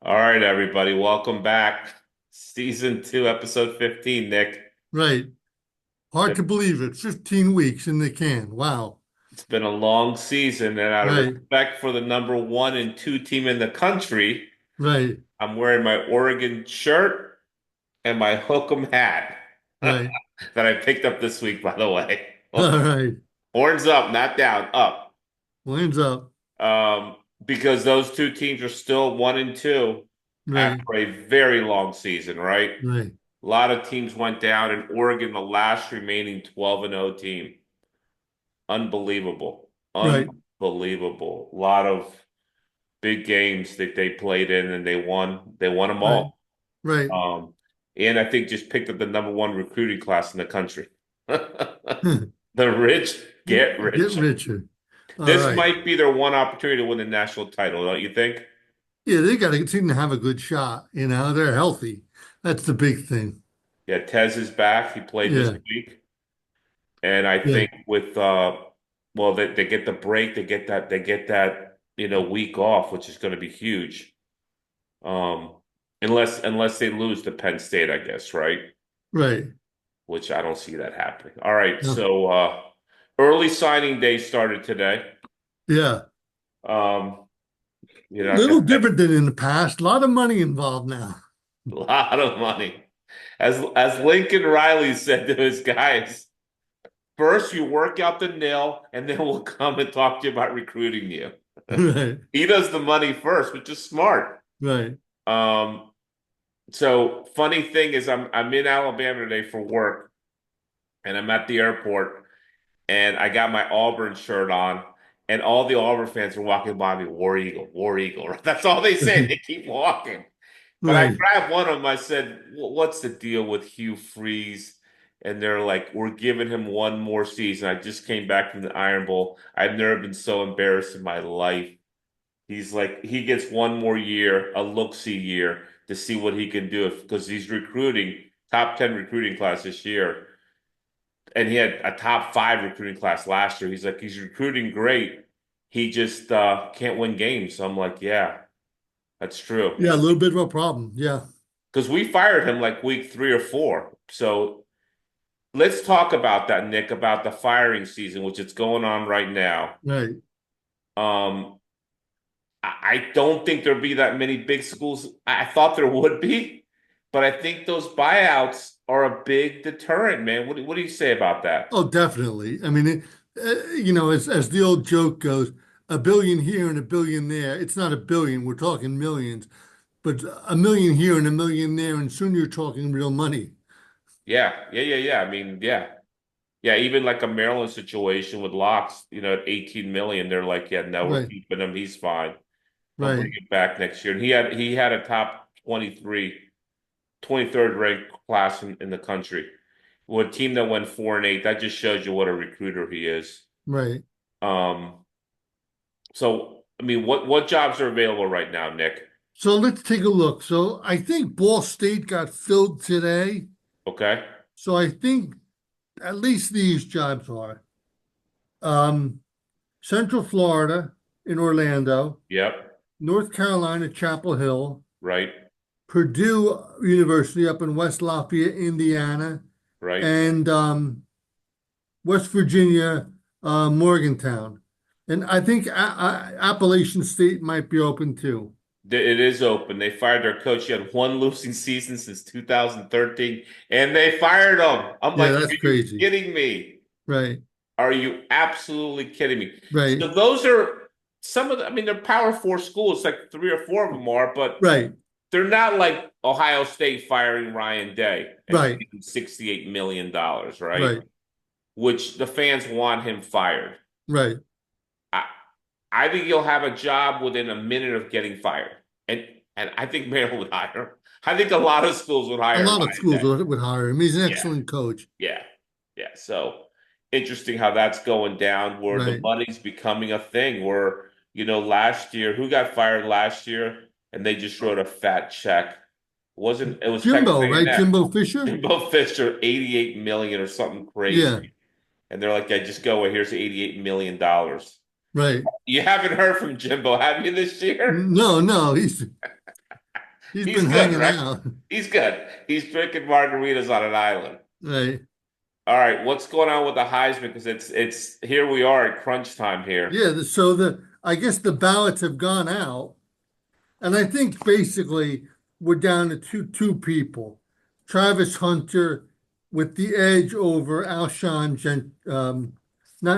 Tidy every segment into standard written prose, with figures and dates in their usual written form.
All right, everybody, welcome back. Season 2, episode 15, Nick. Right. Hard to believe it. 15 weeks in the can. Wow. It's been a long season, and out of Right. respect for the number 1 and 2 team in the country, Right. I'm wearing my Oregon shirt and my Hook'em hat Right. that I picked up this week, by the way. All right. Horns up, not down, up. Winds up. Because those two teams are still 1 and 2 Right. after a very long season, right? Right. A lot of teams went down, and Oregon, the last remaining 12 and 0 team. Unbelievable. Right. Unbelievable. A lot of big games that they played in and they won. They won them Right. all. Right. Um, and I think just picked up the number 1 recruiting class in the country. The rich get Get rich. richer. All This right. might be their one opportunity to win the national title, don't you think? Yeah, they got to seem to have a good shot. They're healthy. That's the big thing. Yeah, Tez is back. He played this Yeah. week. And I Yeah. think with well, they get the break, they get that week off, which is going to be huge. Um, unless they lose to Penn State, I guess, right? Right. Which I don't see that happening. All right, No. so early signing day started today. Yeah. Um, A like I little said, different than in the past. A lot of money involved now. a lot of money. As Lincoln Riley said to his guys, first you work out the nil, and then we'll come and talk to you about recruiting you. Right. He does the money first, which is smart. Right. Um, so funny thing is I'm in Alabama today for work, and I'm at the airport, and I got my Auburn shirt on, and all the Auburn fans are walking by me, War Eagle, War Eagle. That's all they say. They keep walking. But I Right. grabbed one of them. I said, "What's the deal with Hugh Freeze?" And they're like, "We're giving him one more season." I just came back from the Iron Bowl. I've never been so embarrassed in my life. He's like, he gets one more year, a look-see year, to see what he can do because he's recruiting top 10 recruiting class this year. And he had a top 5 recruiting class last year. He's like, he's recruiting great. He just can't win games. So I'm like, yeah, that's true. Yeah, a little bit of a problem. Yeah. Because we fired him like week 3 or 4. So let's talk about that, Nick, about the firing season, which is going on right now. Right. Um, I don't think there'll be that many big schools. I thought there would be, but I think those buyouts are a big deterrent, man. What do you say about that? Oh, definitely. I mean, as the old joke goes, a billion here and a billion there. It's not a billion. We're talking millions, but a million here and a million there, and soon you're talking real money. Yeah. I mean, yeah. Yeah, even like a Maryland situation with Locks, at 18 million, they're like, yeah, no, we're Right. keeping him. He's fine. He'll bring Right. him back next year. And he had a top 23rd ranked class in the country. With a team that went 4-8, that just shows you what a recruiter he is. Right. Um, so I mean, what jobs are available right now, Nick? So let's take a look. So I think Ball State got filled today. Okay. So I think at least these jobs are um, Central Florida in Orlando, Yep. North Carolina, Chapel Hill, Right. Purdue University up in West Lafayette, Indiana, Right. and West Virginia, Morgantown. And I think Appalachian State might be open too. It is open. They fired their coach. He had one losing season since 2013, and they fired him. I'm Yeah, like, that's are you crazy. kidding me? Right, Are you absolutely kidding me? right, So those are some of the, I mean, they're Power 4 schools, like 3 or 4 of them are, but right, they're not like Ohio State firing Ryan Day and right, paying him $68 million, right? right, Which the fans want him fired. right. I, I think he'll have a job within a minute of getting fired. And I think Maryland would hire him. I think a lot of schools would A hire lot of Ryan schools Day. would hire him. He's an Yeah, excellent coach. yeah, yeah. So interesting how that's going down, where the Right. money's becoming a thing. Where, last year, who got fired last year, and they just wrote a fat check. It was Texas Jimbo, right? A&M. Jimbo Fisher? Jimbo Fisher, 88 million or something Yeah, crazy. And they're like, yeah, just go away. Here's $88 million. right. You haven't heard from Jimbo, have you, this year? No, no, he's He's He's been good, hanging right? out. He's good. He's drinking margaritas on an island. Right. All right, what's going on with the Heisman? Because it's here we are at crunch time here. Yeah, so the I guess the ballots have gone out, and I think basically we're down to two people. Travis Hunter with the edge over not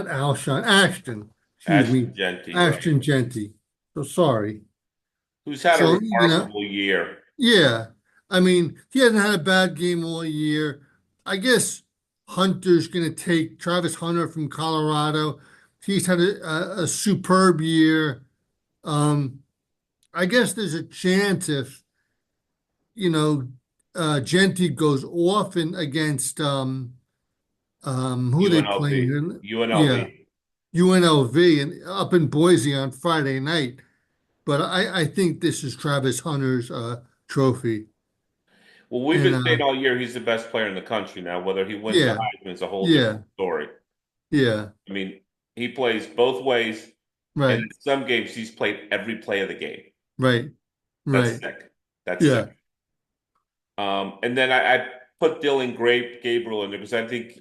Alshon, Ashton, excuse me, Ashton Genty, right? Ashton Genty. So sorry. Who's had a So, remarkable year. yeah. I mean, he hasn't had a bad game all year. I guess Hunter's going to take Travis Hunter from Colorado. He's had a superb year. Um, I guess there's a chance if, you know, Genty goes off and against who they UNLV. playing? Yeah, UNLV. UNLV and up in Boise on Friday night. But I think this is Travis Hunter's trophy. Well, we've And been saying all year he's the best player in the country now. Whether he wins the yeah, Heisman is a whole different yeah, story. yeah, I mean, he plays both ways, and right, in some games he's played every play of the game. right, That's right. sick. That's sick. Yeah, And then I put Dylan Gabriel in there because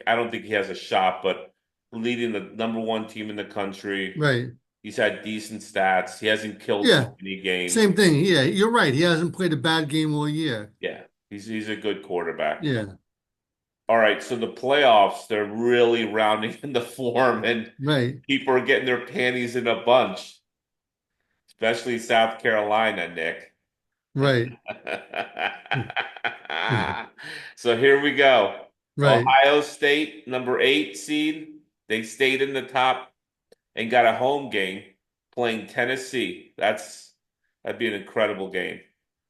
I don't think he has a shot, but leading the number one team in the country, right. he's had decent stats. He hasn't killed too Yeah, many games. same thing. Yeah, you're right. He hasn't played a bad game all year. Yeah, he's a good quarterback. Yeah, All right, so the playoffs, they're really rounding in the form, and right, people are getting their panties in a bunch, especially South Carolina, Nick. right, So here we go. right, Ohio State, number 8 seed. They stayed in the top and got a home game playing Tennessee. That'd be an incredible game.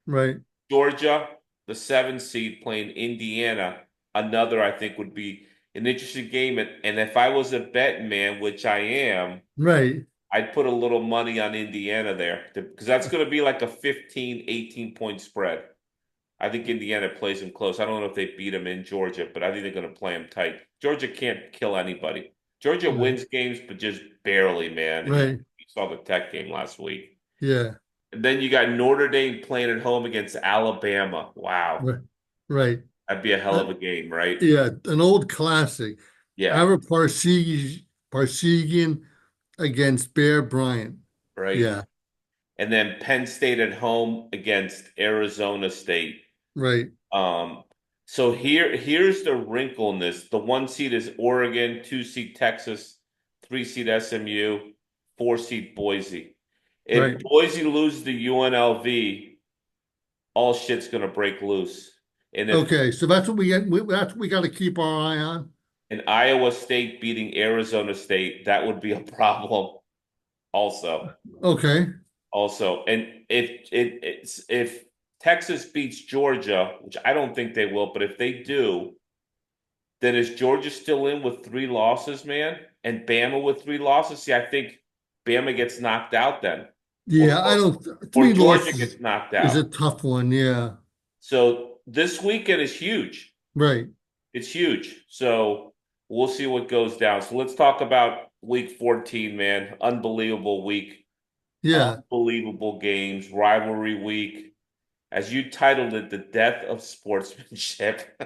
right. Georgia, the 7 seed, playing Indiana. Another, I think, would be an interesting game. And if I was a betting man, which I am, Right. I'd put a little money on Indiana there because that's going to be like a 15, 18 point spread. I think Indiana plays them close. I don't know if they beat them in Georgia, but I think they're going to play them tight. Georgia can't kill anybody. Georgia Right. wins games, but just barely, man. And Right. you saw the Tech game last week. Yeah. And then you got Notre Dame playing at home against Alabama. Wow. Right. Right. That'd be a hell Uh, of a game, right? yeah, an old classic. Yeah, Ara Parsegian against Bear Bryant. right. Yeah. And then Penn State at home against Arizona State. Right. Um, so here's the wrinkle in this. The 1 seed is Oregon, 2 seed Texas, 3 seed SMU, 4 seed Boise. If Right. Boise loses to UNLV, all shit's gonna break loose. And if Okay. So that's what we get. That's what we got to keep our eye on. in Iowa State beating Arizona State, that would be a problem also. Okay. And if Texas beats Georgia, which I don't think they will, but if they do, then is Georgia still in with 3 losses, man? And Bama with 3 losses? See, I think Bama gets knocked out then, or Yeah. I or, don't. or Three Georgia losses gets knocked is a out. tough one. Yeah. So this weekend is huge. Right. It's huge. So we'll see what goes down. So let's talk about week 14, man. Unbelievable week. Yeah. Unbelievable games, rivalry week. As you titled it, the death of sportsmanship.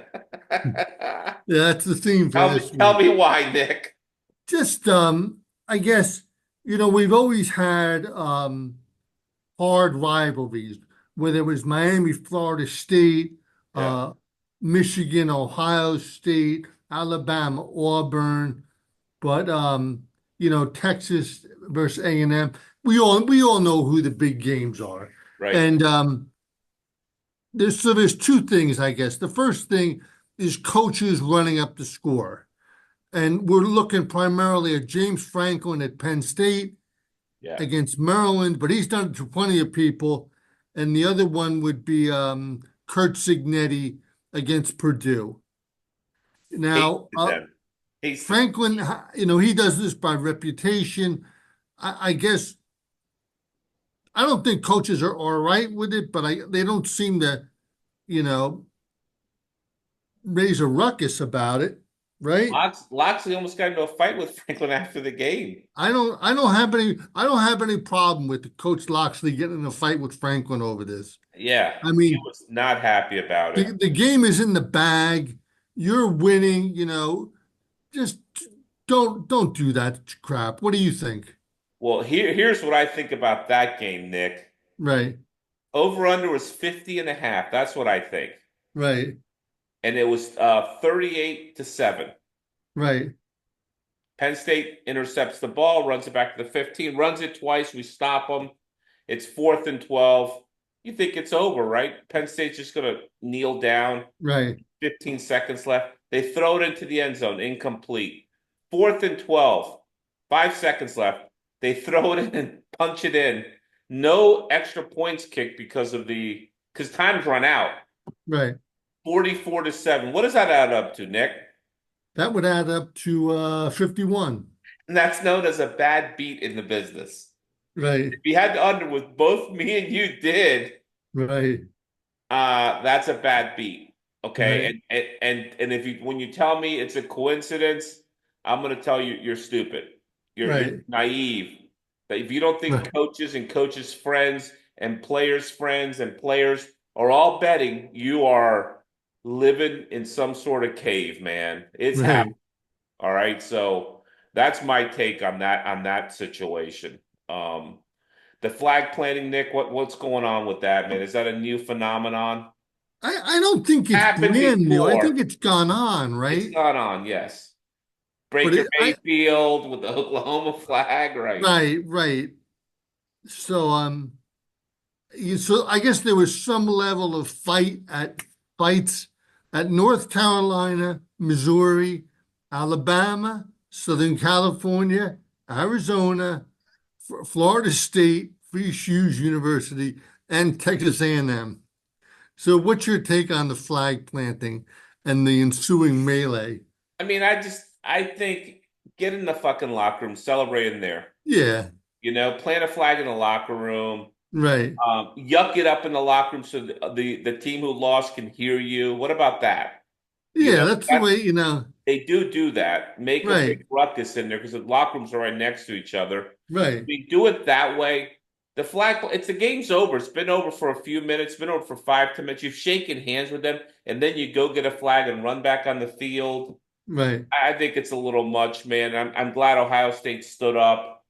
Yeah. That's the theme for tell me, this tell week. me why, Nick. Just I guess we've always had hard rivalries, whether it was Miami, Florida State, Yeah. uh, Michigan, Ohio State, Alabama, Auburn, but Texas versus A&M. We all know who the big games are. Right. And there's two things, I guess. The first thing is coaches running up the score. And we're looking primarily at James Franklin at Penn State Yeah. against Maryland, but he's done it to plenty of people. And the other one would be Kurt Signetti against Purdue. Now, Hasted them. Hasted. Franklin, he does this by reputation. I guess I don't think coaches are all right with it, but they don't seem to, you know, raise a ruckus about it. right? Loxley almost got into a fight with Franklin after the game. I don't have any problem with the Coach Loxley getting in a fight with Franklin over this. Yeah, I he mean, was not happy about it. the game is in the bag. You're winning, just don't do that crap. What do you think? Well, here's what I think about that game, Nick. Right, Over under was 50 and a half. That's what I think. right, And it was 38-7. right, Penn State intercepts the ball, runs it back to the 15, runs it twice. We stop them. It's 4th and 12. You think it's over, right? Penn State's just going to kneel down. right, 15 seconds left. They throw it into the end zone, incomplete. 4th and 12, 5 seconds left. They throw it in and punch it in. No extra points kicked because time's run out. right. 44-7. What does that add up to, Nick? That would add up to 51. And that's known as a bad beat in the business. Right, If you had the under with both me and you did, right, that's a bad beat. Okay. right, And if you when you tell me it's a coincidence, I'm gonna tell you you're stupid. You're right, naive. That if you don't right, think coaches and coaches' friends and players' friends and players are all betting, you are living in some sort of cave, man. It's happening. right. All right. So that's my take on that situation. Um, the flag planting, Nick, what's going on with that, man? Is that a new phenomenon? I don't think it's Happened brand new. I think before. it's gone on, It's right? gone on, yes. But Baker Mayfield with the Oklahoma flag, right? right, right. So so I guess there was some level of fights at North Carolina, Missouri, Alabama, Southern California, Arizona, Florida State, Free Shoes University, and Texas A&M. So what's your take on the flag planting and the ensuing melee? I mean, I think get in the fucking locker room, celebrate in there. Yeah, Plant a flag in the locker room. right. Yuck it up in the locker room so the team who lost can hear you. What about that? Yeah, that's the That's way, they do that. Make a right, big ruckus in there because the locker rooms are right next to each other. right. We do it that way. The game's over. It's been over for a few minutes. It's been over for 5, 10 minutes. You've shaken hands with them, and then you go get a flag and run back on the field. Right, I think it's a little much, man. I'm glad Ohio State stood up.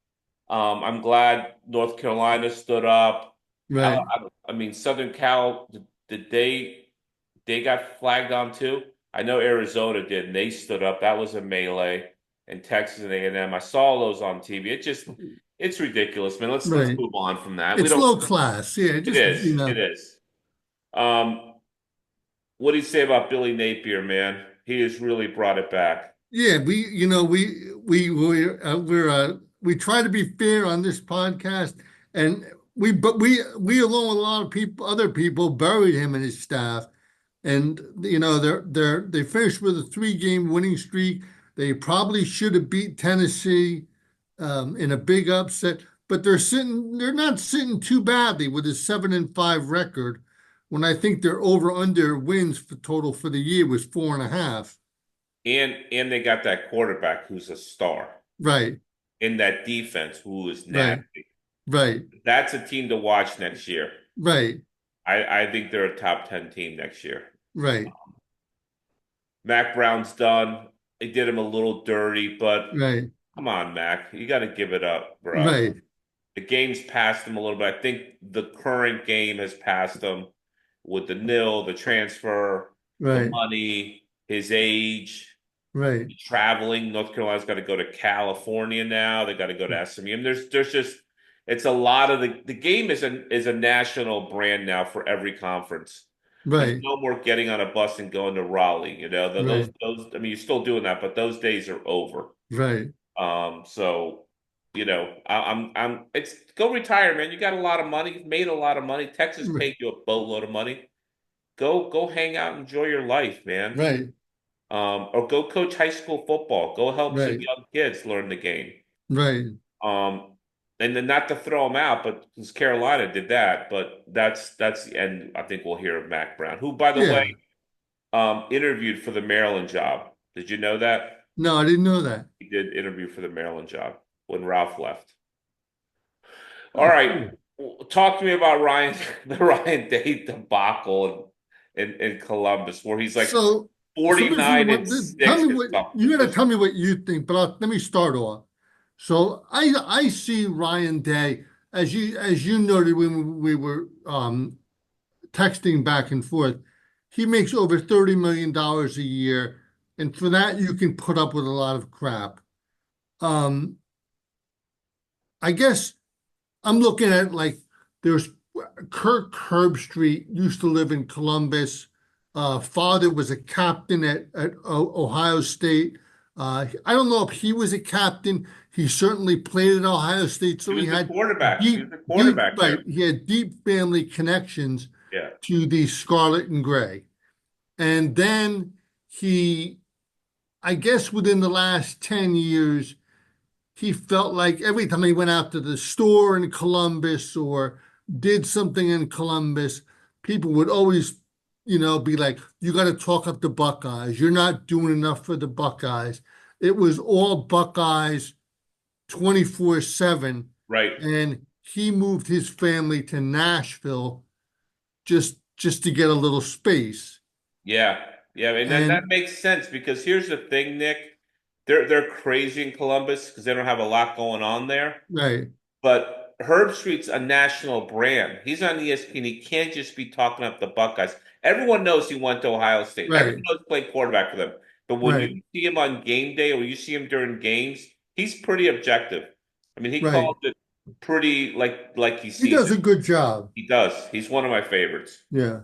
I'm glad North Carolina stood up. right. I mean, Southern Cal, did they got flagged on too? I know Arizona did, and they stood up. That was a melee. And Texas and A&M. I saw those on TV. It's ridiculous, man. Let's Right. move on from that. We It's don't. low class. Yeah, It just, is. It is. Um, what do you say about Billy Napier, man? He has really brought it back. yeah, we try to be fair on this podcast, and we along with a lot of people, other people, buried him and his staff, and they finished with a 3 game winning streak. They probably should have beat Tennessee in a big upset, but they're not sitting too badly with a 7-5 record. When I think their over under wins for total for the year was 4.5. And they got that quarterback who's a star Right, in that defense who is right, nasty. right, That's a team to watch next year. right, I think they're a top 10 team next year. right, Mac Brown's done. They did him a little dirty, but right, come on, Mac. You got to give it up, bro. right, The game's passed him a little bit. I think the current game has passed him with the nil, the transfer, the right, money, his age, right, traveling. North Carolina's got to go to California now. They got to go to SMU. And there's just it's a lot of the game is a national brand now for every conference. There's right, no more getting on a bus and going to Raleigh. right, Those. I mean, you're still doing that, but those days are over. right, So I'm. It's go retire, man. You got a lot of money. You've made a lot of money. Texas paid you a boatload of money. Go hang out, and enjoy your life, man. right, Or go coach high school football. Go help some right, young kids learn the game. right. Um, and then not to throw him out, but because Carolina did that, but that's the end. I think we'll hear of Mac Brown, who, by the way, Yeah, interviewed for the Maryland job. Did you know that? No, I didn't know that. He did interview for the Maryland job when Ralph left. All Oh, right. cool. Talk to me about Ryan, the Ryan Day debacle in Columbus, where he's like So, so this is 49 what, and tell 6 me or what, something. you got to Just tell me what you think, but let me start off. So I see Ryan Day, as you noted when we were texting back and forth, he makes over $30 million a year, and for that you can put up with a lot of crap. Um, I guess I'm looking at like there's Kirk Herbstreit used to live in Columbus. Father was a captain at Ohio State. I don't know if he was a captain. He certainly played at Ohio State, he so he was the had quarterback. He was the deep, quarterback right. there. He had deep family connections Yeah. to the Scarlet and Gray. And then he, I guess within the last 10 years, he felt like every time he went out to the store in Columbus or did something in Columbus, people would always, be like, you got to talk up the Buckeyes. You're not doing enough for the Buckeyes. It was all Buckeyes 24/7. Right. And he moved his family to Nashville just to get a little space. Yeah. Yeah. And then that And makes sense because here's the thing, Nick. They're crazy in Columbus because they don't have a lot going on there. right, But Herb Street's a national brand. He's on ESPN. He can't just be talking up the Buckeyes. Everyone knows he went to Ohio State. Everyone right, knows he played quarterback for them. But when right, you see him on game day or you see him during games, he's pretty objective. I mean, he right. calls it pretty like he He sees does it. a good job. He does. He's one of my favorites. Yeah.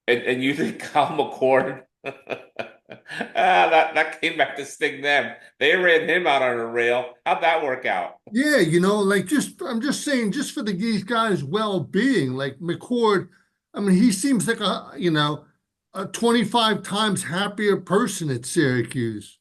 And you think Kyle McCord? That came back to sting them. They ran him out on a rail. How'd that work out? Yeah, like I'm just saying, just for these guys' well-being, like McCord, I mean, he seems like a 25 times happier person at Syracuse,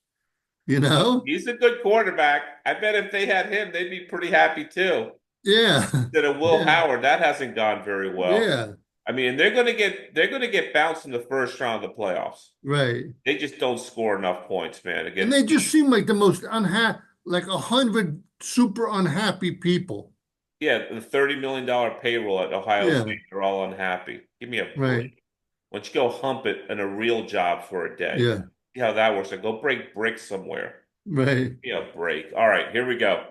you know? He's a good quarterback. I bet if they had him, they'd be pretty happy too. Yeah. Instead of Will Yeah. Howard, that hasn't gone very well. Yeah. I mean, they're gonna get bounced in the first round of the playoffs. Right. They just don't score enough points, man, And against they just seem like the most unhappy, like 100 super unhappy people. yeah, the $30 million payroll at Ohio Yeah. State. They're all unhappy. Give me a Right. break. Why don't you go hump it in a real job for a day? Yeah. See how that works. Like, go break bricks somewhere. Right. Give me a break. All right, here we go.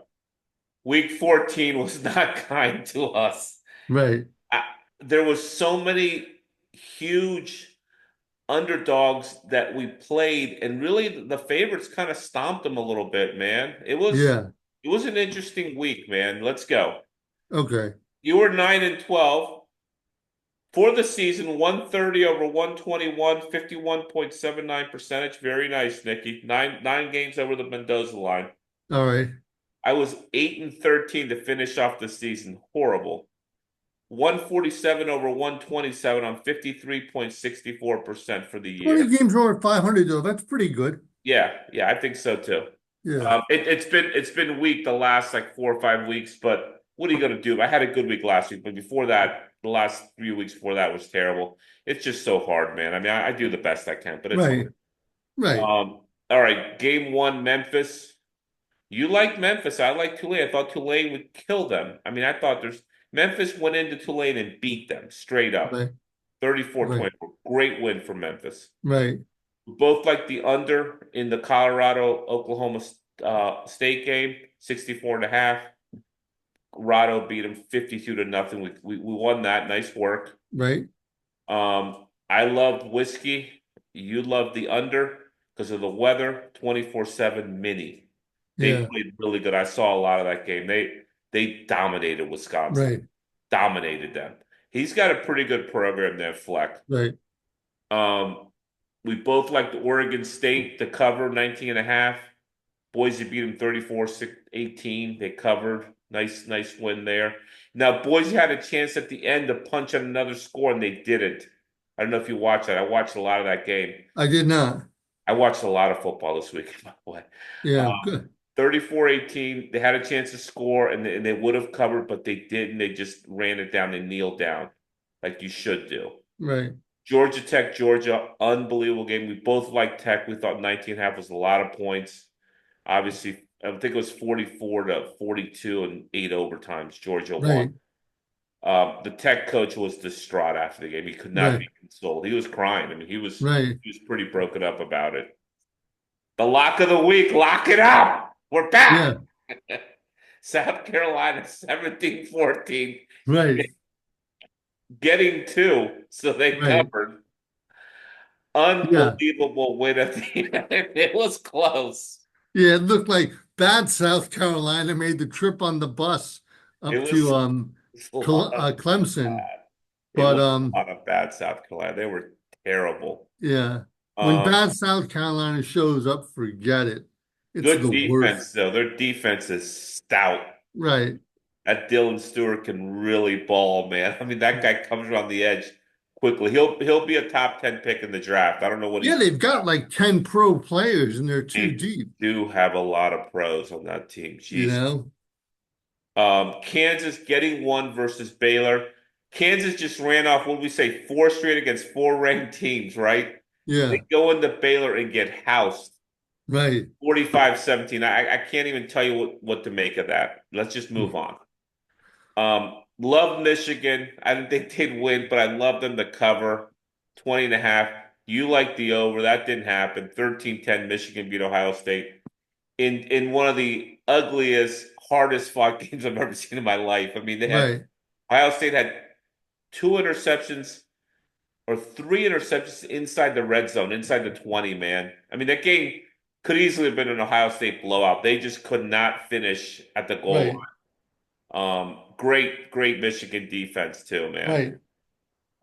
Week 14 was not kind to us. Right. I, there was so many huge underdogs that we played, and really the favorites kind of stomped them a little bit, man. Yeah. It was an interesting week, man. Let's go. Okay. You were 9-12 for the season, 130 over 121, 51.79 percentage. Very nice, Nikki. Nine games over the Mendoza line. All right. I was 8-13 to finish off the season. Horrible. 147 over 127 on 53.64% for the 20 year. games over 500, though. That's pretty good. Yeah, I think so too. Yeah. It's been weak the last like 4 or 5 weeks, but what are you gonna do? I had a good week last week, but before that, the last 3 weeks before that was terrible. It's just so hard, man. I mean, I do the best I can, but it's Right. hard. Right. All right, game one, Memphis. You like Memphis. I like Tulane. I thought Tulane would kill them. I mean, I thought there's Memphis went into Tulane and beat them straight up. Right. Right. 34-24. Great win for Memphis. Right. We both like the under in the Colorado Oklahoma State game, 64.5. Colorado beat them 52-0. We won that. Nice work. Right. I loved whiskey. You loved the under because of the weather. 24/7 mini. They Yeah. played really good. I saw a lot of that game. They dominated Wisconsin. Right. Dominated them. He's got a pretty good program there, Fleck. Right. Um, we both liked Oregon State to cover 19.5. Boise beat them 34-18. They covered. Nice win there. Now, Boise had a chance at the end to punch on another score, and they didn't. I don't know if you watched that. I watched a lot of that game. I did not. I watched a lot of football this week, by the way. Yeah. Um, Good. 34-18. They had a chance to score, and they would have covered, but they didn't. They just ran it down. They kneeled down like you should do. Right. Georgia Tech, Georgia, unbelievable game. We both liked Tech. We thought 19.5 was a lot of points. Obviously, I think it was 44-42 and 8 overtimes. Georgia won. Right, The Tech coach was distraught after the game. He could not right, be consoled. He was crying. I mean, right. he was pretty broken up about it. The lock of the week, lock it up. We're back. Yeah, South Carolina 17-14, right, getting two, so they right. covered. Yeah, Unbelievable win at the end. It was close. yeah. It looked like bad South Carolina made the trip on the bus It up to was, it was a lot of Clemson, bad. It but was a lot of bad South Carolina. They were terrible. yeah. When Um, bad South Carolina shows up, forget it. It's Good the worst. defense though. Their defense is stout. Right. That Dylan Stewart can really ball, man. I mean, that guy comes around the edge quickly. He'll be a top 10 pick in the draft. I don't know what Yeah, he's. they've got like 10 pro players and they're too They deep, do have a lot of pros on that team. you Jeez. know? Kansas getting one versus Baylor. Kansas just ran off, what did we say, four straight against four ranked teams, right? They Yeah, go into Baylor and get housed right. 45-17. I can't even tell you what to make of that. Let's just move on. Love Michigan. I didn't think they'd win, but I love them to cover 20.5. You like the over. That didn't happen. 13-10, Michigan beat Ohio State in one of the ugliest, hardest fought games I've ever seen in my life. I mean, they had Right. Ohio State had two interceptions or three interceptions inside the red zone, inside the 20, man. I mean, that game could easily have been an Ohio State blowout. They just could not finish at the goal Right. line. Great Michigan defense too, man.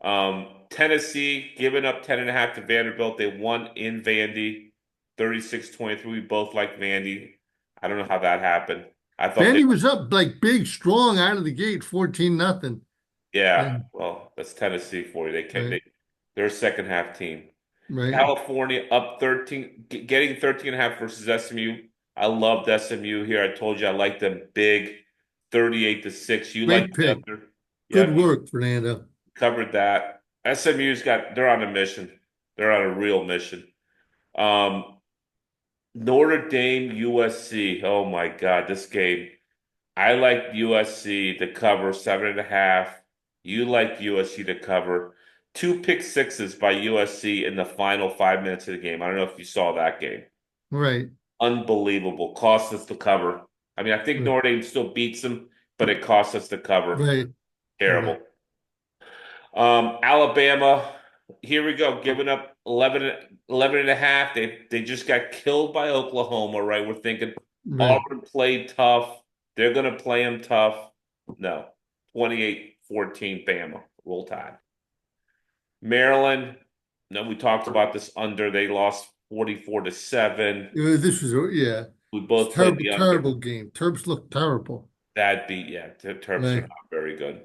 Right. Tennessee giving up 10.5 to Vanderbilt. They won in Vandy, 36-23. We both like Vandy. I don't know how that happened. I thought they, Vandy was up like big, strong out of the gate, 14 nothing. yeah, And well, that's Tennessee for you. right, They're a second half team. right. California up 13, getting 13.5 versus SMU. I loved SMU here. I told you I like them big, 38-6. You like Great the pick. under. Good Yep, work, Fernando. covered that. They're on a mission. They're on a real mission. Um, Notre Dame, USC. Oh my God, this game. I like USC to cover 7.5. You like USC to cover. Two pick sixes by USC in the final 5 minutes of the game. I don't know if you saw that game. Right. Unbelievable. Cost us the cover. I mean, I think Right. Notre Dame still beats them, but it cost us the cover. Right. Right. Terrible. Alabama, here we go, giving up 11.5. They just got killed by Oklahoma, right? We're thinking Right. Auburn played tough. They're going to play them tough. No, 28-14 Bama. Roll Tide. Maryland, no, we talked about this under. They lost 44-7. This was, yeah. We It's both played terrible, the under. terrible game. Terps look terrible. That beat, yeah, the Terps are Right. not very good.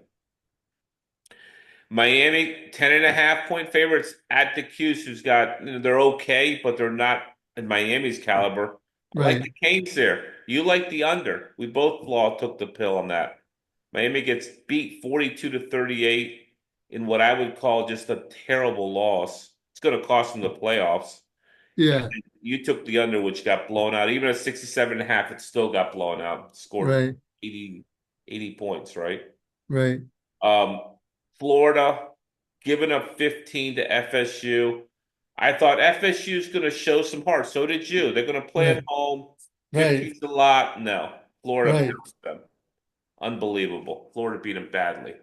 Miami, 10.5 point favorites at the Cuse, who's got, they're okay, but they're not in Miami's caliber. I like Right. the Canes there. You like the under. We both law took the pill on that. Miami gets beat 42-38 in what I would call just a terrible loss. It's going to cost them the playoffs. Yeah. You took the under, which got blown out. Even at 67.5, it still got blown out. Scored Right. 80 points, right? Right. Um, Florida giving up 15 to FSU. I thought FSU is going to show some heart. So did you. They're going to play at Right. home. Right. 15's a lot. No, Florida Right. pounced them. Unbelievable. Florida beat them badly.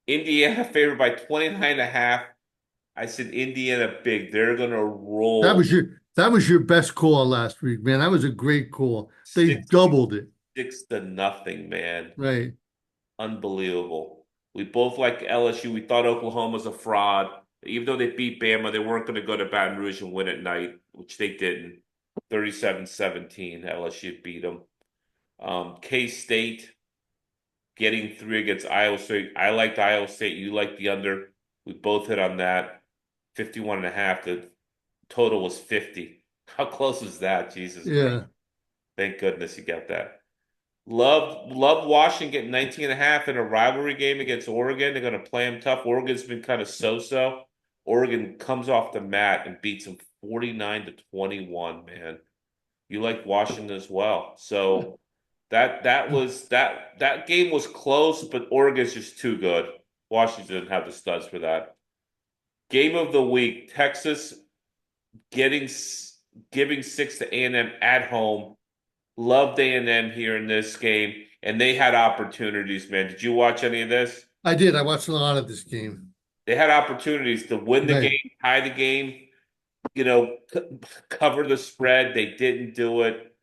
Indiana favored by 29.5. I said Indiana big. They're going to roll That was your best call last week, man. That was a great call. They 66 doubled it. to nothing, man. Right. Unbelievable. We both like LSU. We thought Oklahoma was a fraud. Even though they beat Bama, they weren't going to go to Baton Rouge and win at night, which they didn't. 37-17, LSU beat them. K-State getting three against Iowa State. I liked Iowa State. You liked the under. We both hit on that. 51.5. The total was 50. How close was that? Jesus Christ. Yeah. Thank goodness you got that. Love Washington getting 19.5 in a rivalry game against Oregon. They're going to play them tough. Oregon's been kind of so-so. Oregon comes off the mat and beats them 49-21, man. You like Washington as well. So that game was close, but Oregon's just too good. Washington didn't have the studs for that. Game of the week, Texas getting giving six to A&M at home. Loved A&M here in this game, and they had opportunities, man. Did you watch any of this? I did. I watched a lot of this game. They had opportunities to win the Right. game, tie the game, cover the spread. They didn't do it.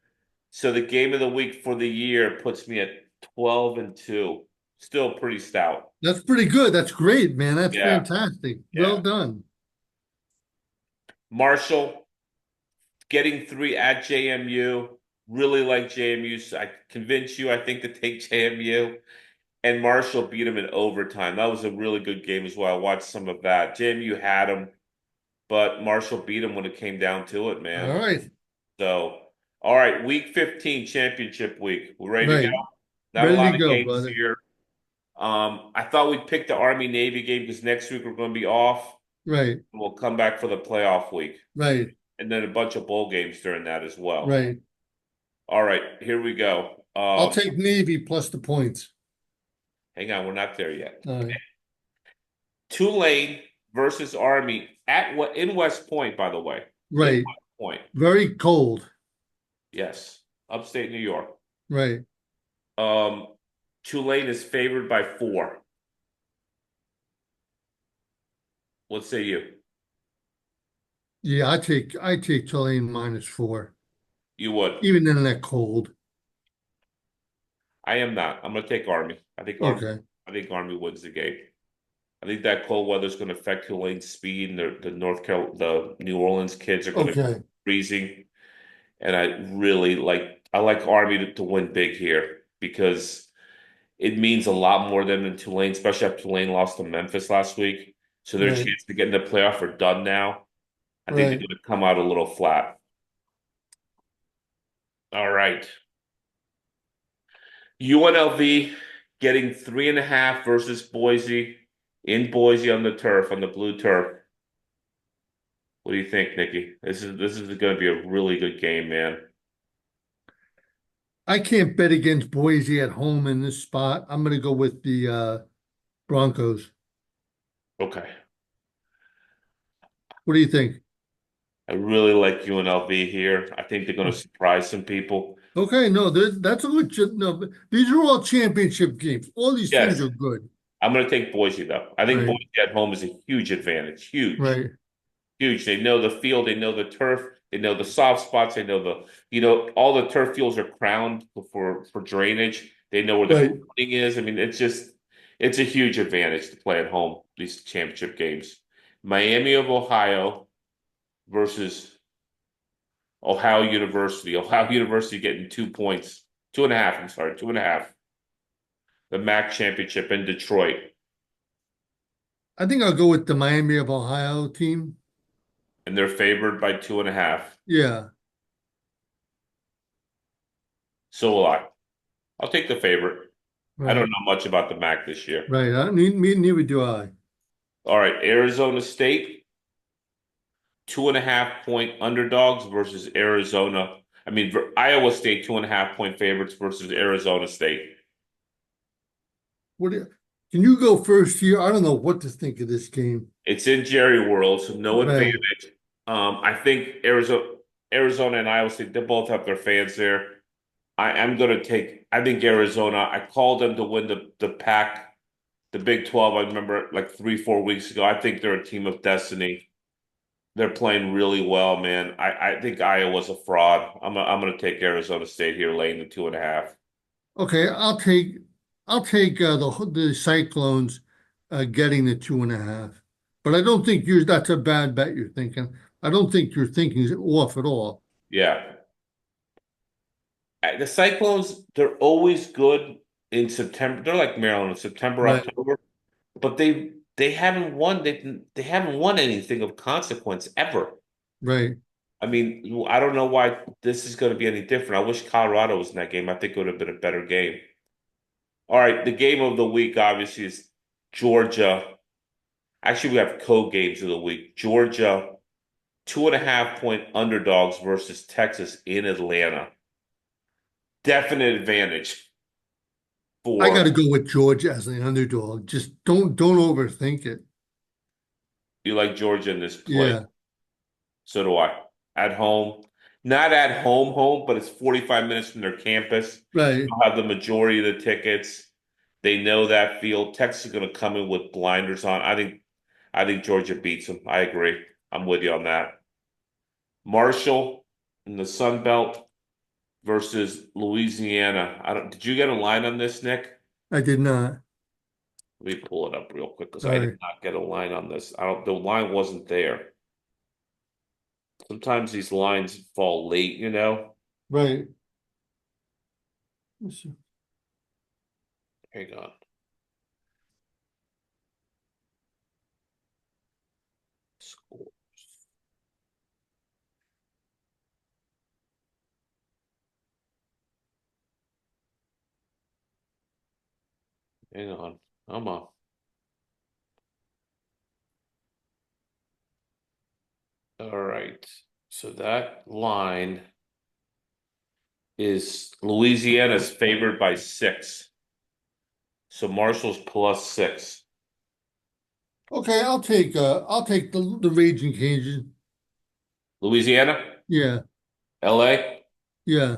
So the game of the week for the year puts me at 12-2. Still pretty stout. That's pretty good. That's great, man. That's Yeah, fantastic. Well yeah. done. Marshall getting three at JMU. Really like JMU. So I convince you, I think, to take JMU. And Marshall beat him in overtime. That was a really good game as well. I watched some of that. JMU had him, but Marshall beat him when it came down to it, All man. right. So, all right, week 15, championship week. We're ready to go. Right. Not a Ready lot to of go, games brother. here. I thought we'd pick the Army Navy game because next week we're going to be off. Right. We'll come back for the playoff week, Right. and then a bunch of bowl games during that as well. Right. All right, here we go. I'll take Navy plus the points. Hang on, we're not there yet. All right. Tulane versus Army at what in West Point, by the way. In Right. West Point, Very cold. yes, upstate New York. Right. Um, Tulane is favored by 4. What say you? Yeah, I take Tulane -4. You would. Even in that cold. I am not. I'm going to take Army. I think Army. Okay. I think Army wins the game. I think that cold weather is going to affect Tulane's speed, and the New Orleans kids are going to be Okay. freezing. And I like Army to win big here because it means a lot more than Tulane, especially after Tulane lost to Memphis last week. So their Right. chance to get in the playoff are done now. I think they're Right. going to come out a little flat. All right. UNLV getting 3.5 versus Boise in Boise on the turf, on the blue turf. What do you think, Nikki? This is going to be a really good game, man. I can't bet against Boise at home in this spot. I'm going to go with the Broncos. Okay. What do you think? I really like UNLV here. I think they're going to surprise some people. Okay, no, that's a legit. No, but these are all championship games. All these teams Yes, are good. I'm going to take Boise though. I think Right, Boise at home is a huge advantage. Huge, right, huge. They know the field, they know the turf, they know the soft spots, they know all the turf fields are crowned for drainage. They know where the right. footing is. I mean, it's a huge advantage to play at home, these championship games. Miami of Ohio versus Ohio University. Ohio University getting 2 points, 2.5. I'm sorry, 2.5. The MAC championship in Detroit. I think I'll go with the Miami of Ohio team. And they're favored by 2.5. Yeah, So will I. I'll take the favorite. I don't right, know much about the MAC this year. right. Neither do I. All right, Arizona State, 2.5 point underdogs versus Arizona. I mean, Iowa State, 2.5 point favorites versus Arizona State. Can you go first here? I don't know what to think of this game. It's in Jerry World, so no Right. advantage. I think Arizona and Iowa State, they both have their fans there. I think Arizona. I called them to win the pack, the Big 12. I remember like 3, 4 weeks ago. I think they're a team of destiny. They're playing really well, man. I think Iowa's a fraud. I'm gonna take Arizona State here, laying the 2.5. Okay, I'll take the Cyclones getting the 2.5. But I don't think that's a bad bet you're thinking. I don't think your thinking off at all. Yeah. The Cyclones, they're always good in September. They're like Maryland in September, Right, October, but they haven't won. They haven't won anything of consequence ever. right. I mean, I don't know why this is going to be any different. I wish Colorado was in that game. I think it would have been a better game. All right, the game of the week obviously is Georgia. Actually, we have co-games of the week. Georgia, 2.5 point underdogs versus Texas in Atlanta. Definite advantage I got for to go with Georgia as the underdog. Just don't overthink it. you like Georgia in this play. Yeah, So do I. At home. Not at home, but it's 45 minutes from their campus. right. They'll have the majority of the tickets. They know that field. Texas is going to come in with blinders on. I think Georgia beats them. I agree. I'm with you on that. Marshall in the Sun Belt versus Louisiana. I don't, did you get a line on this, Nick? I did not. Let me pull it up real quick because All I did right, not get a line on this. I don't, the line wasn't there. Sometimes these lines fall late, you know? right. Let's see. Hang on. School. Hang on. Come on. All right. So that line is Louisiana's favored by 6. So Marshall's +6. Okay, I'll take the Raging Cajun. Louisiana, Yeah, LA, yeah.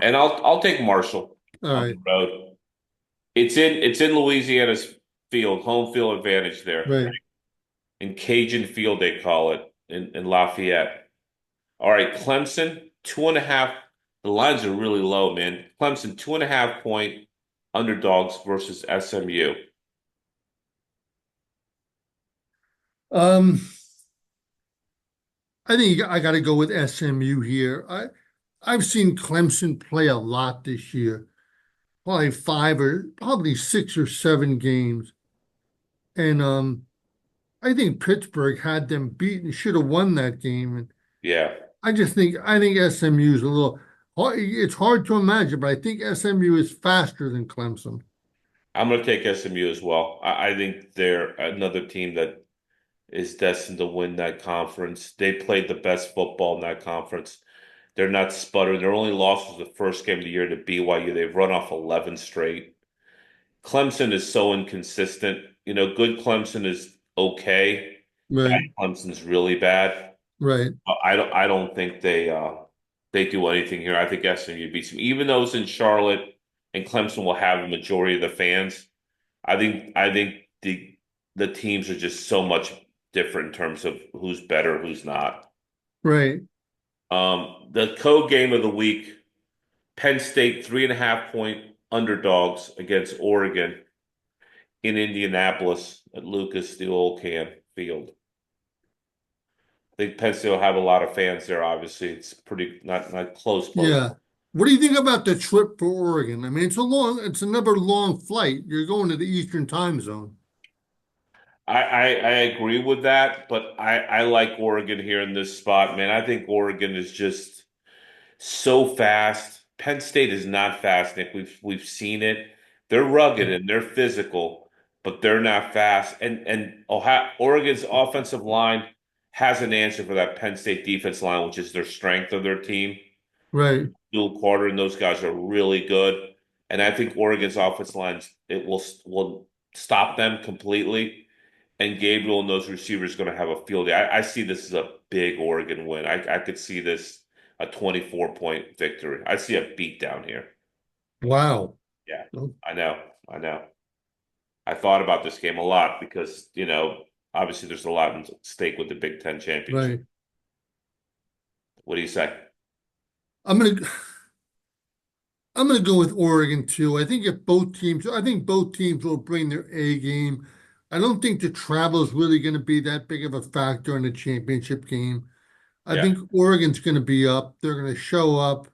and I'll take Marshall All on right, the road. It's in Louisiana's field, home field advantage there. right. In Cajun Field, they call it in Lafayette. All right, Clemson, 2.5. The lines are really low, man. Clemson, 2.5 point underdogs versus SMU. Um, I think I got to go with SMU here. I've seen Clemson play a lot this year, probably five or probably 6 or 7 games, and I think Pittsburgh had them beaten, should have won that game. And Yeah, I think SMU is a little. It's hard to imagine, but I think SMU is faster than Clemson. I'm going to take SMU as well. I think they're another team that is destined to win that conference. They played the best football in that conference. They're not sputtering. Their only loss was the first game of the year to BYU. They've run off 11 straight. Clemson is so inconsistent. Good Clemson is okay. Bad Right, Clemson's really bad. right, I don't think they do anything here. I think SMU beats them, even though it's in Charlotte and Clemson will have a majority of the fans. I think the teams are just so much different in terms of who's better, who's not. right. The code game of the week, Penn State 3.5 point underdogs against Oregon in Indianapolis at Lucas the Old Can Field. I think Penn State will have a lot of fans there. Obviously, it's pretty not close. Yeah. What do you think about the trip for Oregon? I mean, it's another long flight. You're going to the Eastern time zone. I agree with that, but I like Oregon here in this spot, man. I think Oregon is just so fast. Penn State is not fast, Nick. We've seen it. They're rugged and they're physical, but they're not fast. And Oregon's offensive line has an answer for that Penn State defense line, which is their strength of their team. Right, Dual Carter and those guys are really good, and I think Oregon's offense lines it will stop them completely. And Gabriel and those receivers going to have a field day. I see this as a big Oregon win. I could see this a 24-point victory. I see a beat down here. wow. Yeah, Oh, I know. I know. I thought about this game a lot because, obviously there's a lot at stake with the Big Ten championship. right. What do you say? I'm gonna I'm gonna go with Oregon too. I think both teams will bring their A game. I don't think the travel is really going to be that big of a factor in the championship game. I Yeah. think Oregon's going to be up. They're going to show up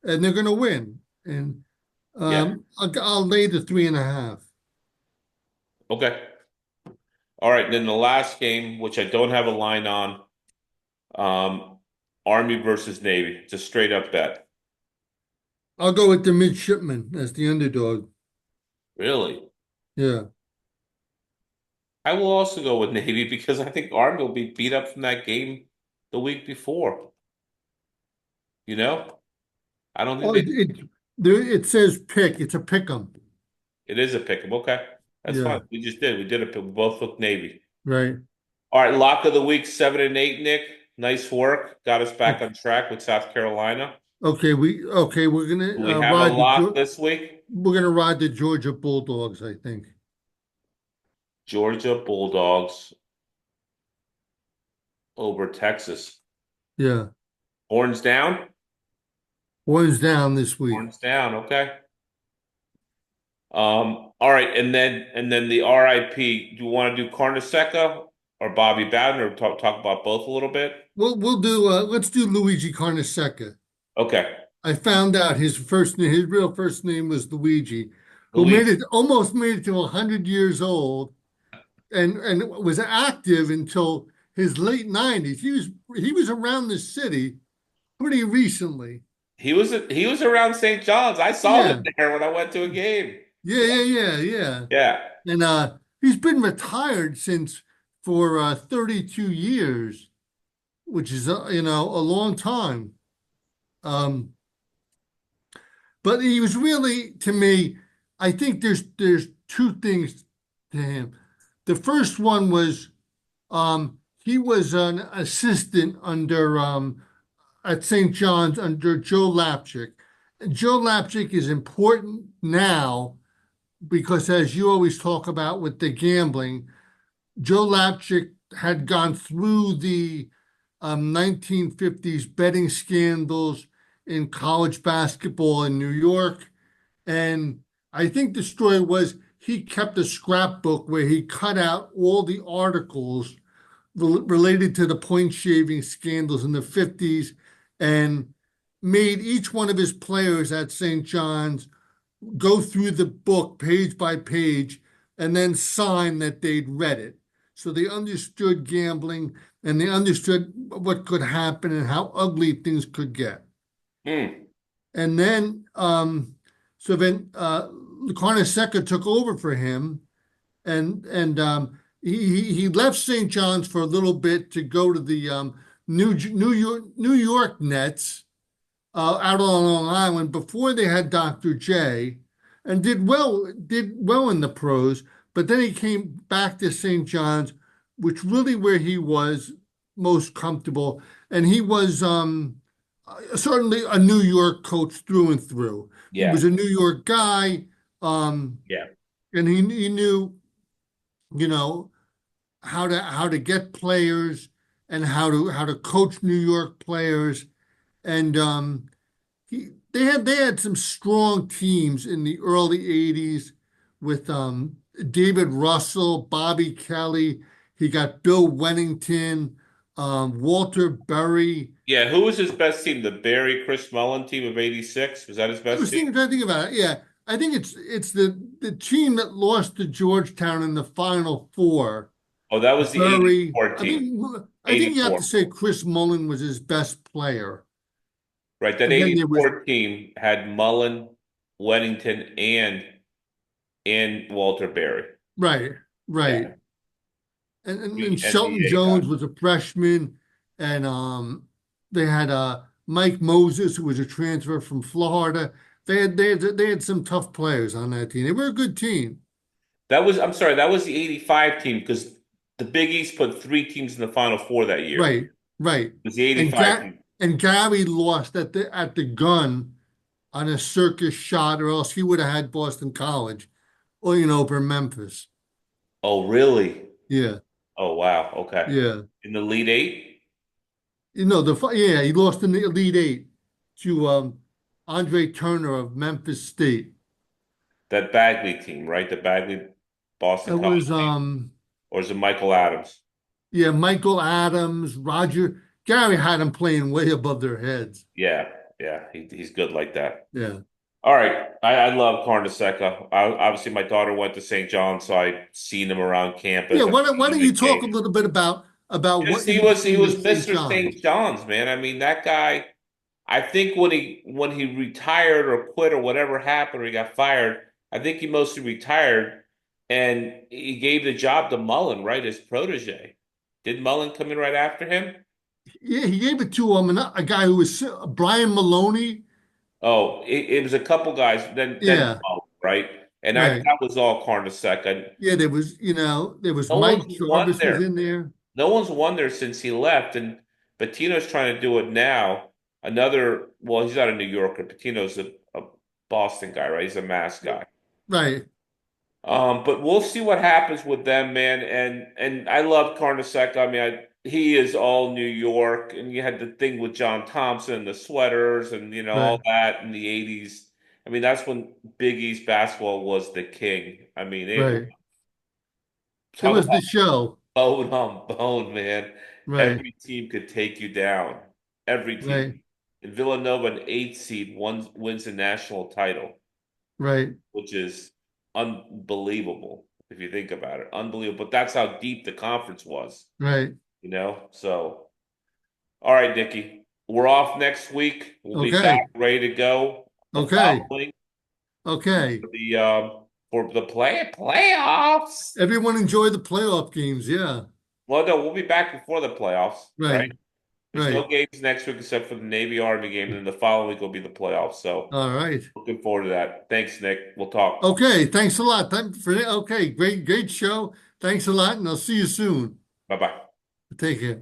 and they're going to win. And Yeah. I'll lay the 3.5. Okay. All right. Then the last game, which I don't have a line on, um, Army versus Navy. It's a straight up bet. I'll go with the midshipmen as the underdog. Really? Yeah. I will also go with Navy because I think Army will be beat up from that game the week before. You know, I don't think Oh, they. it says pick. It's a pick 'em. It is a pick 'em. Okay, that's fine. Yeah, We just did. We did it. We both took Navy. right. All right, lock of the week, 7 and 8, Nick. Nice work. Got us back on track with South Carolina. Okay. Do we have a lock this week? We're gonna ride the Georgia Bulldogs, I think. Georgia Bulldogs over Texas. Yeah, Horns down? one's down this week. Horns down, okay. All right, and then the RIP. Do you want to do Carnesecca or Bobby Bowden or talk about both a little bit? We'll do. Let's do Luigi Carnesecca. Okay. I found out his real first name was Luigi, who Luigi. almost made it to 100 years old, and was active until his late 90s. He was around the city pretty recently. He was around St. John's. I saw him Yeah, there when I went to a game. yeah. Yeah. And he's been retired since for 32 years, which is a long time. Um, but he was really, to me, I think there's two things to him. The first one was he was an assistant under at St. John's under Joe Lapchick. Joe Lapchick is important now because, as you always talk about with the gambling, Joe Lapchick had gone through the 1950s betting scandals in college basketball in New York. And I think the story was he kept a scrapbook where he cut out all the articles related to the point shaving scandals in the 50s and made each one of his players at St. John's go through the book page by page and then sign that they'd read it. So they understood gambling and they understood what could happen and how ugly things could get. Hmm. And then, so then Carnesecca took over for him, and he left St. John's for a little bit to go to the New York Nets out on Long Island before they had Dr. J, and did well in the pros. But then he came back to St. John's, which really where he was most comfortable, and he was certainly a New York coach through and through. He Yeah. was a New York guy, um, Yeah. and he knew, you know, how to get players and how to coach New York players, and they had some strong teams in the early '80s with David Russell, Bobby Kelly. He got Bill Wennington, Walter Berry. Yeah. Who was his best team? The Barry Chris Mullen team of '86? Was that his I best was team? trying to think about it. Yeah, I think it's the team that lost to Georgetown in the Final Four. Oh, that was the Berry. '84 I team. think I think you have to 84. say Chris Mullen was his best player. Right. That And then there was 84 team had Mullen, Weddington, and Walter Berry. right, right. Yeah. And The Shelton NBA guy. Jones was a freshman, and they had Mike Moses, who was a transfer from Florida. They had some tough players on that team. They were a good team. I'm sorry, that was the '85 team because the Big East put three teams in the Final Four that year. It Right, right. was the And '85 Ga team. and Gary lost at the gun on a circus shot, or else he would have had Boston College, or over Memphis. Oh, really? Yeah, Oh, wow. Okay. yeah. In the Elite Eight? Yeah, he lost in the Elite Eight to Andre Turner of Memphis State. That Bagley team, right? The Bagley Boston It College was team. Or is it Michael Adams? yeah, Michael Adams, Roger. Gary had them playing way above their heads. Yeah. Yeah. He's good like that. Yeah. All right. I love Carnesecca. Obviously, my daughter went to St. John, so I've seen him around Yeah, campus. I've why seen don't him you at talk a games. little bit about Just what he you've was he seen was at St. Mr. St. John's? John's, man. I mean, that guy, I think when he retired or quit or whatever happened or he got fired, I think he mostly retired and he gave the job to Mullen, right, his protege. Did Mullen come in right after him? Yeah, he gave it to a guy who was Brian Maloney. Oh, it was a couple guys, then Yeah, Mullen, right? And right. that was all Carnesecca. And Yeah, there was no one's Mike won Jarvis was there. in there. No one's won there since he left, and Patino's trying to do it now. Well, he's not a New Yorker. Patino's a Boston guy, right? He's a Mass guy. Right, But we'll see what happens with them, man. And I love Carnesecca. I mean, he is all New York, and you had the thing with John Thompson, the sweaters, and right, all that in the '80s. I mean, that's when Big East basketball was the king. I mean, right. It talk was about the show. bone on bone, man. Right, Every team could take you down. Every team. right, And Villanova, an eighth seed, wins the national title, right, which is unbelievable if you think about it. Unbelievable. But that's how deep the conference was, right. So, all right, Nikki, we're off next week. We'll be back Okay, ready to go the okay, following okay. for the playoffs. Everyone enjoy the playoff games. Yeah, Well, no, we'll be back before the playoffs, right? right, There's no right. games next week except for the Navy Army game, and then the following week will be the playoffs. So All right. looking forward to that. Thanks, Nick. We'll talk. Okay, thanks a lot. Okay, great show. Thanks a lot, and I'll see you soon. Bye bye. Take care.